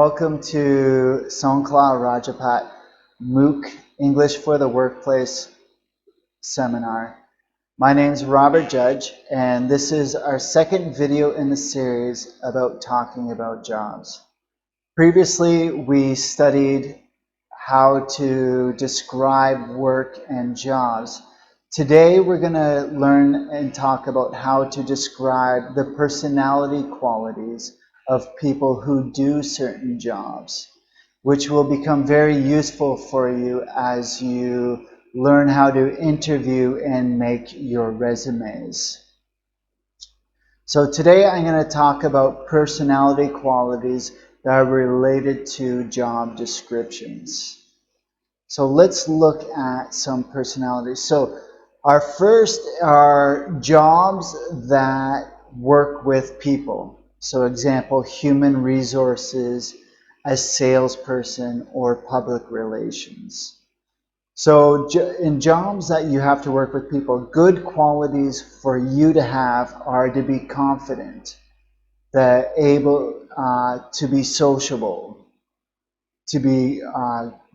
Welcome to Songkla Rajapat MOOC English for the Workplace seminar. My name is Robert Judge, and this is our second video in the series about talking about jobs. Previously, we studied how to describe work and jobs. Today, we're going to learn and talk about how to describe the personality qualities of people who do certain jobs, which will become very useful for you as you learn how to interview and make your resumes. So today I'm going to talk about personality qualities that are related to job descriptions. So let's look at some personalities. So our first are jobs that work with people. So example, human resources, a salesperson, or public relations. So in jobs that you have to work with people, good qualities for you to have are to be confident, that able to be sociable, to be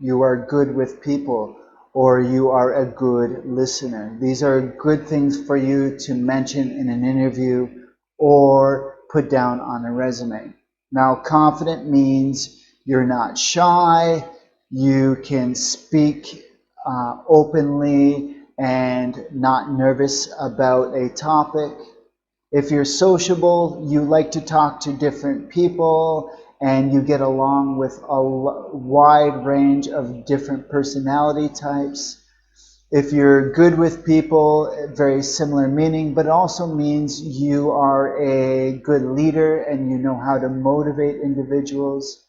you are good with people, or you are a good listener. These are good things for you to mention in an interview or put down on a resume. Now, confident means you're not shy, you can speak openly and not nervous about a topic. If you're sociable, you like to talk to different people and you get along with a wide range of different personality types. If you're good with people, very similar meaning, but it also means you are a good leader and you know how to motivate individuals.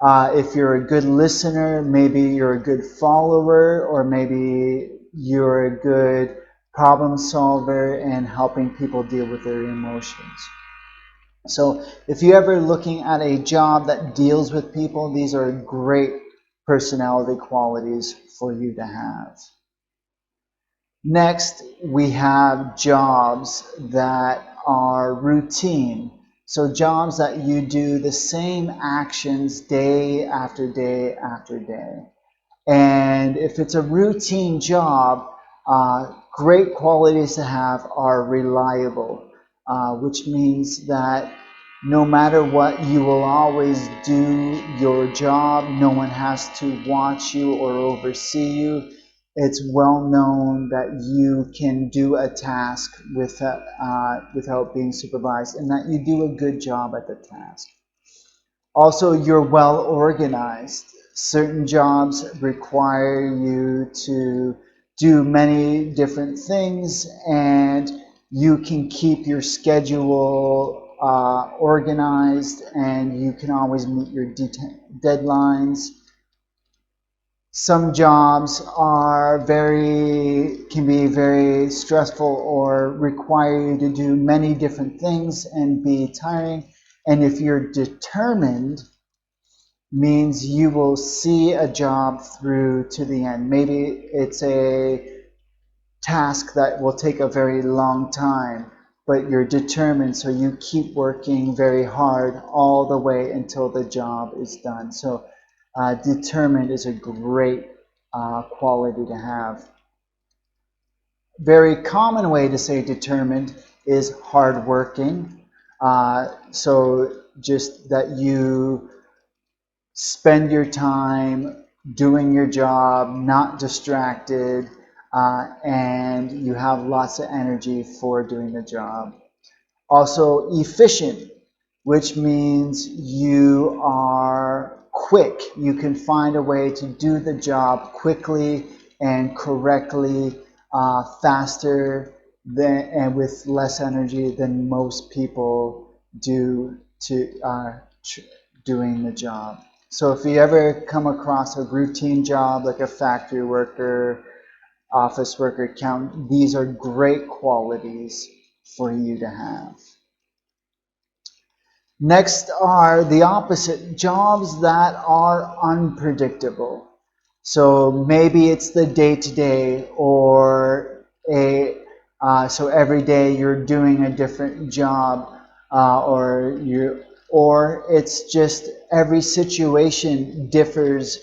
If you're a good listener, maybe you're a good follower, or maybe you're a good problem solver and helping people deal with their emotions. So if you're ever looking at a job that deals with people, these are great personality qualities for you to have. Next, we have jobs that are routine. So jobs that you do the same actions day after day after day. And if it's a routine job, great qualities to have are reliable, which means that no matter what, you will always do your job. No one has to watch you or oversee you. It's well known that you can do a task without being supervised, and that you do a good job at the task. Also, you're well organized. Certain jobs require you to do many different things, and you can keep your schedule organized, and you can always meet your deadlines. Some jobs can be very stressful or require you to do many different things and be tiring. And if you're determined, means you will see a job through to the end. Maybe it's a task that will take a very long time, but you're determined, so you keep working very hard all the way until the job is done. So determined is a great quality to have. Very common way to say determined is hardworking. So just that you spend your time doing your job, not distracted, and you have lots of energy for doing the job. Also efficient, which means you are quick. You can find a way to do the job quickly and correctly, faster and with less energy than most people do to doing the job. So if you ever come across a routine job like a factory worker, office worker, accountant, these are great qualities for you to have. Next are the opposite, jobs that are unpredictable. So maybe it's the day-to-day, or so every day you're doing a different job, or or it's just every situation differs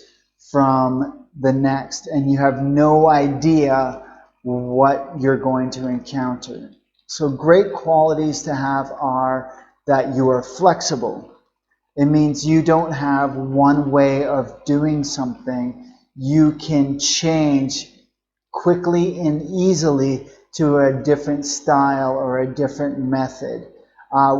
from the next and you have no idea what you're going to encounter. So great qualities to have are that you are flexible. It means you don't have one way of doing something. You can change quickly and easily to a different style or a different method,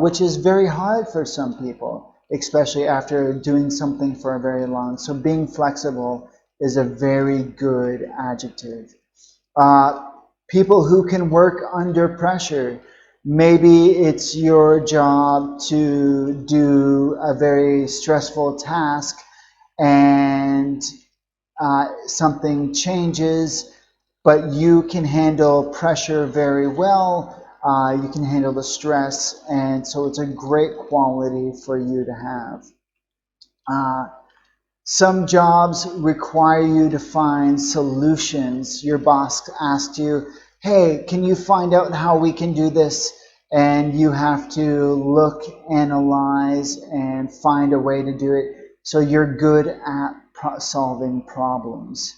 which is very hard for some people, especially after doing something for a very long. So being flexible is a very good adjective. People who can work under pressure. Maybe it's your job to do a very stressful task and something changes, but you can handle pressure very well. You can handle the stress, and so it's a great quality for you to have. Some jobs require you to find solutions. Your boss asked you, hey, can you find out how we can do this? And you have to look, analyze, and find a way to do it. So you're good at solving problems.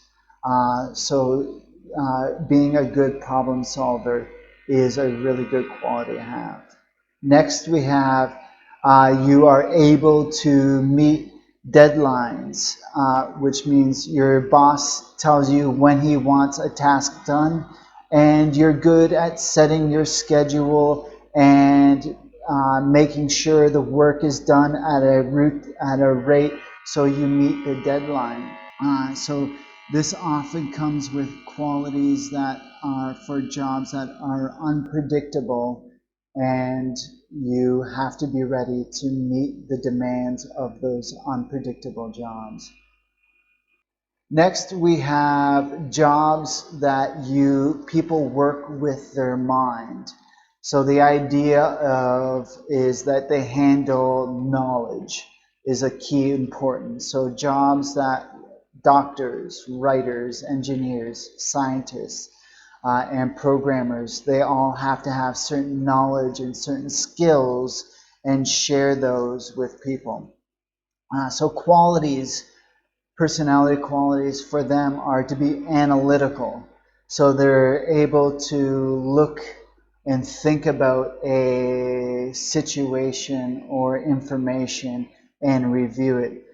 Being a good problem solver is a really good quality to have. Next, we have you are able to meet deadlines, which means your boss tells you when he wants a task done, and you're good at setting your schedule and making sure the work is done at a rate so you meet the deadline. So this often comes with qualities that are for jobs that are unpredictable, and you have to be ready to meet the demands of those unpredictable jobs. Next, we have jobs that people work with their mind. So the idea is that they handle knowledge is a key important. So jobs that doctors, writers, engineers, scientists, and programmers, they all have to have certain knowledge and certain skills and share those with people. So qualities, personality qualities for them are to be analytical. So they're able to look and think about a situation or information and review it.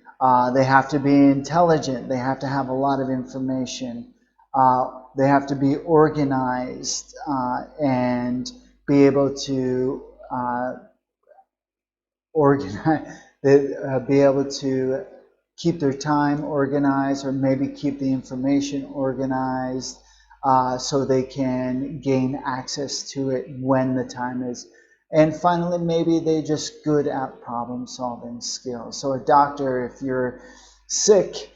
They have to be intelligent. They have to have a lot of information. They have to be organized and be able to organize. Be able to keep their time organized, or maybe keep the information organized so they can gain access to it when the time is. And finally, maybe they're just good at problem solving skills. So a doctor, if you're sick,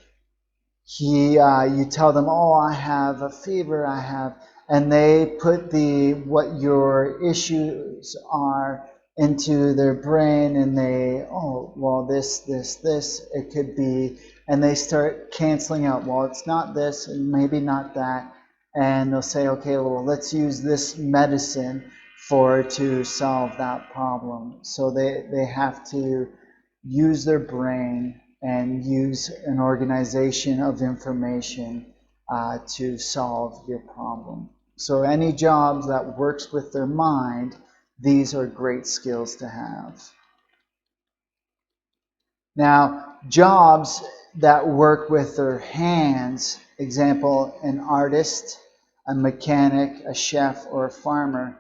you tell them, oh, I have a fever, and they put what your issues are into their brain, and they, oh, well, this, it could be, and they start canceling out, well, it's not this, and maybe not that, and they'll say, okay, well, let's use this medicine to solve that problem. So they have to use their brain and use an organization of information to solve your problem. So any jobs that works with their mind, these are great skills to have. Now, jobs that work with their hands, example, an artist, a mechanic, a chef, or a farmer,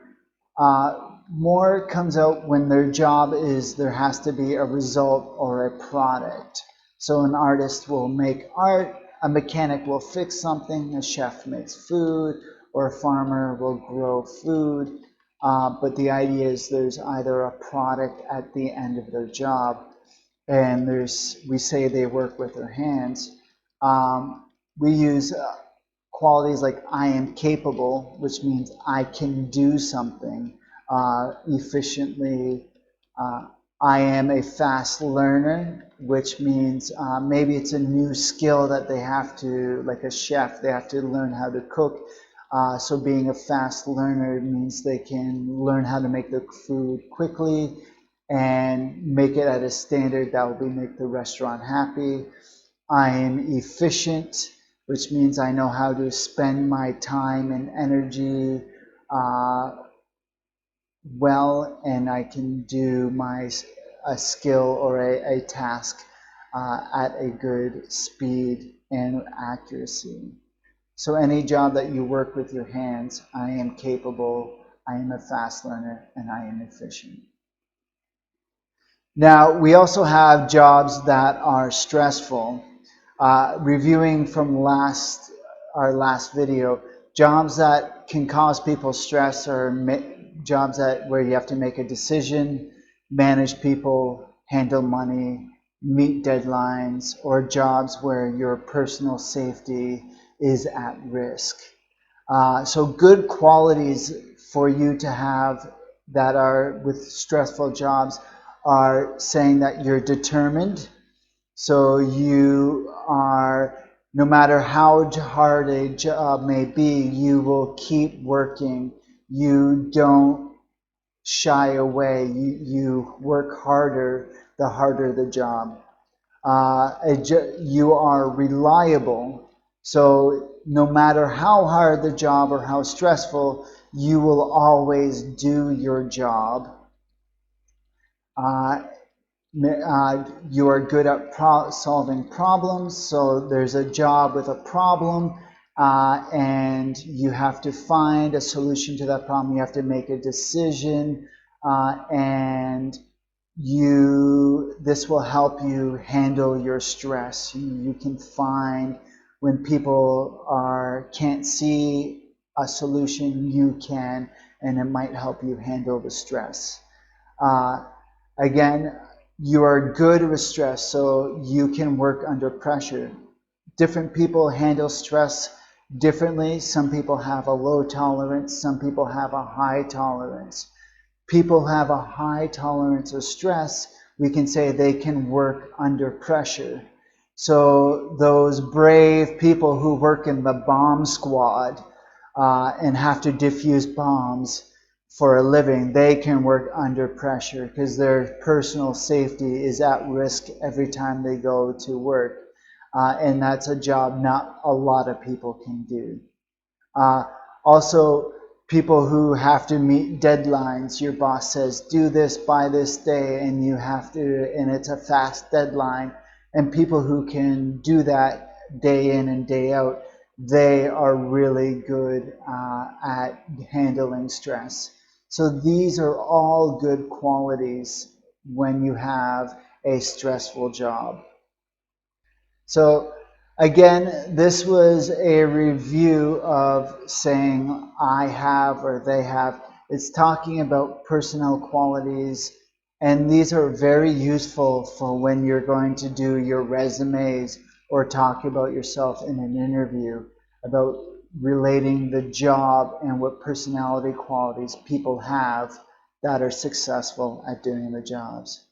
more comes out when their job is there has to be a result or a product. So an artist will make art, a mechanic will fix something, a chef makes food, or a farmer will grow food. But the idea is there's either a product at the end of their job, and we say they work with their hands. We use qualities like I am capable, which means I can do something efficiently. I am a fast learner, which means maybe it's a new skill that they have to, like a chef, they have to learn how to cook. So being a fast learner means they can learn how to make the food quickly. and make it at a standard that will make the restaurant happy. I am efficient, which means I know how to spend my time and energy well, and I can do a skill or a task at a good speed and accuracy. So any job that you work with your hands, I am capable, I am a fast learner, and I am efficient. Now, we also have jobs that are stressful. Reviewing from our last video, jobs that can cause people stress are jobs where you have to make a decision, manage people, handle money, meet deadlines, or jobs where your personal safety is at risk. So good qualities for you to have that are with stressful jobs are saying that you're determined. So you are, no matter how hard a job may be, you will keep working. You don't shy away. You work harder, the harder the job. You are reliable. So no matter how hard the job or how stressful, you will always do your job. You are good at solving problems. So there's a job with a problem, and you have to find a solution to that problem. You have to make a decision, and this will help you handle your stress. You can find when people can't see a solution, you can, and it might help you handle the stress. Again, you are good with stress, so you can work under pressure. Different people handle stress differently. Some people have a low tolerance, some people have a high tolerance. People have a high tolerance of stress, we can say they can work under pressure. So those brave people who work in the bomb squad and have to defuse bombs for a living, they can work under pressure because their personal safety is at risk every time they go to work. And that's a job not a lot of people can do. Also, people who have to meet deadlines. Your boss says, do this by this day, and you have to, and it's a fast deadline. And people who can do that day in and day out, they are really good at handling stress. So these are all good qualities when you have a stressful job. So again, this was a review of saying I have or they have. It's talking about personnel qualities, and these are very useful for when you're going to do your resumes or talk about yourself in an interview, about relating the job and what personality qualities people have that are successful at doing the jobs.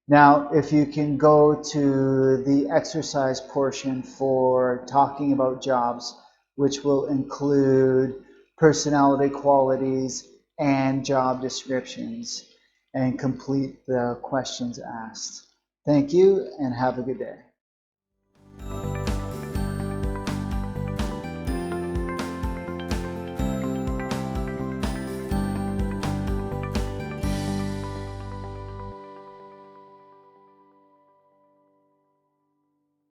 Now, if you can go to the exercise portion for talking about jobs, which will include personality qualities and job descriptions, and complete the questions asked. Thank you, and have a good day.